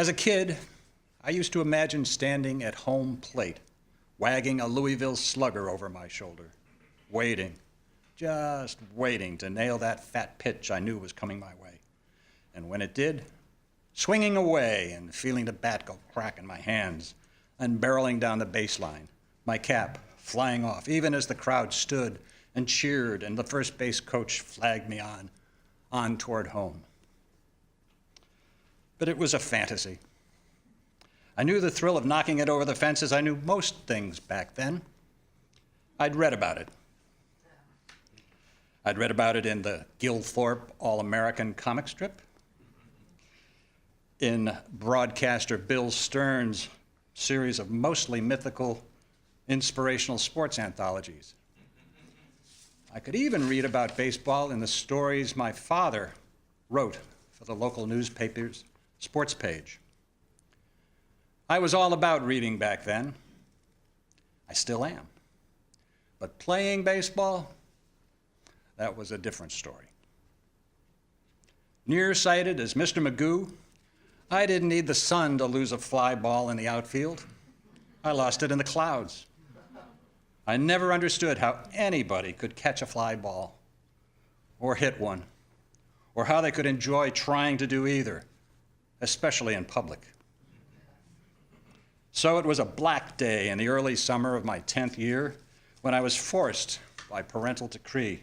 As a kid, I used to imagine standing at home plate, wagging a Louisville Slugger over my shoulder, waiting, just waiting to nail that fat pitch I knew was coming my way. And when it did, swinging away and feeling the bat go crack in my hands and barreling down the baseline, my cap flying off, even as the crowd stood and cheered and the first base coach flagged me on toward home. But it was a fantasy. I knew the thrill of knocking it over the fence as I knew most things back then. I'd read about it. I'd read about it in the Gil Thorpe All-American comic strip, in broadcaster Bill Stern's series of mostly mythical, inspirational sports anthologies. I could even read about baseball in the stories my father wrote for the local newspaper's sports page. I was all about reading back then. I still am. But playing baseball, that was a different story. Nearsighted as Mr. Magoo, I didn't need the sun to lose a fly ball in the outfield. I lost it in the clouds. I never understood how anybody could catch a fly ball or hit one, or how they could enjoy trying to do either, especially in public. So it was a black day in the early summer of my 10th year when I was forced by parental decree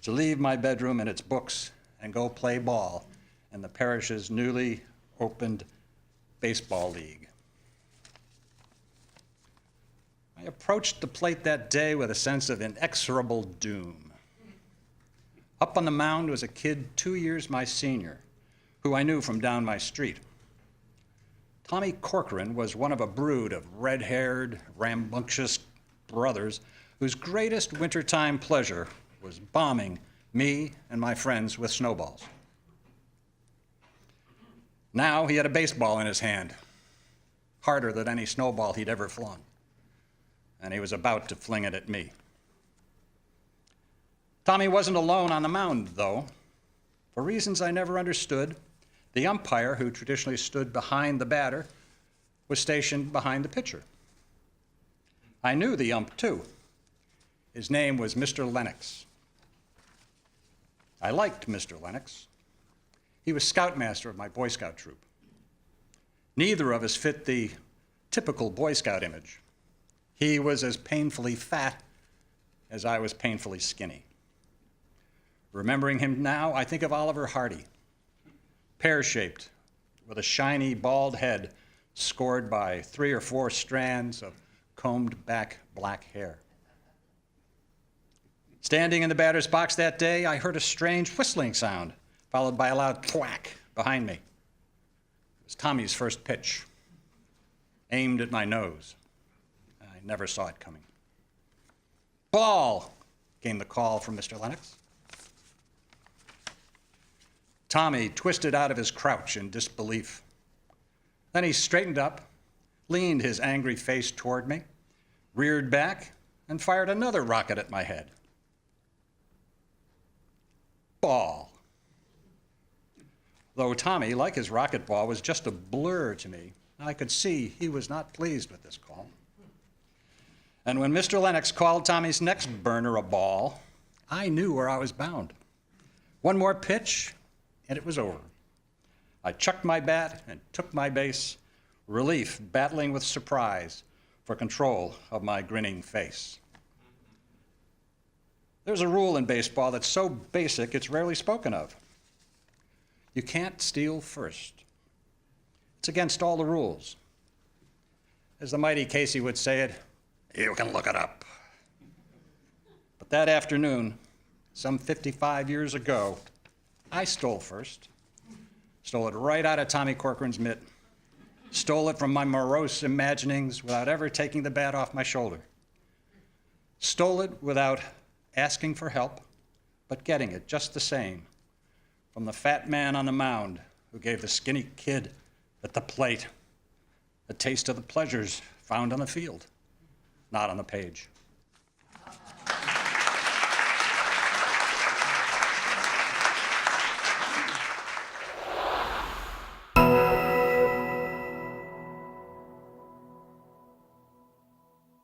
to leave my bedroom and its books and go play ball in the parish's newly opened baseball league. I approached the plate that day with a sense of inexorable doom. Up on the mound was a kid 2 years my senior, who I knew from down my street. Tommy Corcoran was one of a brood of red-haired, rambunctious brothers whose greatest wintertime pleasure was bombing me and my friends with snowballs. Now he had a baseball in his hand, harder than any snowball he'd ever flung, and he was about to fling it at me. Tommy wasn't alone on the mound, though. For reasons I never understood, the umpire, who traditionally stood behind the batter, was stationed behind the pitcher. I knew the ump, too. His name was Mr. Lennox. I liked Mr. Lennox. He was scoutmaster of my Boy Scout troop. Neither of us fit the typical Boy Scout image. He was as painfully fat as I was painfully skinny. Remembering him now, I think of Oliver Hardy, pear-shaped, with a shiny, bald head scored by 3 or 4 strands of combed-back black hair. Standing in the batter's box that day, I heard a strange whistling sound, followed by a loud thwack behind me. It was Tommy's first pitch, aimed at my nose. I never saw it coming. "Ball!" came the call from Mr. Lennox. Tommy twisted out of his crouch in disbelief. Then he straightened up, leaned his angry face toward me, reared back, and fired another rocket at my head. Ball. Though Tommy, like his rocket ball, was just a blur to me, I could see he was not pleased with this call. And when Mr. Lennox called Tommy's next burner a ball, I knew where I was bound. One more pitch, and it was over. I chucked my bat and took my base, relief battling with surprise for control of my grinning face. There's a rule in baseball that's so basic it's rarely spoken of. You can't steal first. It's against all the rules. As the mighty Casey would say it, you can look it up. But that afternoon, some 55 years ago, I stole first. Stole it right out of Tommy Corcoran's mitt. Stole it from my morose imaginings without ever taking the bat off my shoulder. Stole it without asking for help, but getting it just the same from the fat man on the mound who gave the skinny kid at the plate a taste of the pleasures found on the field, not on the page.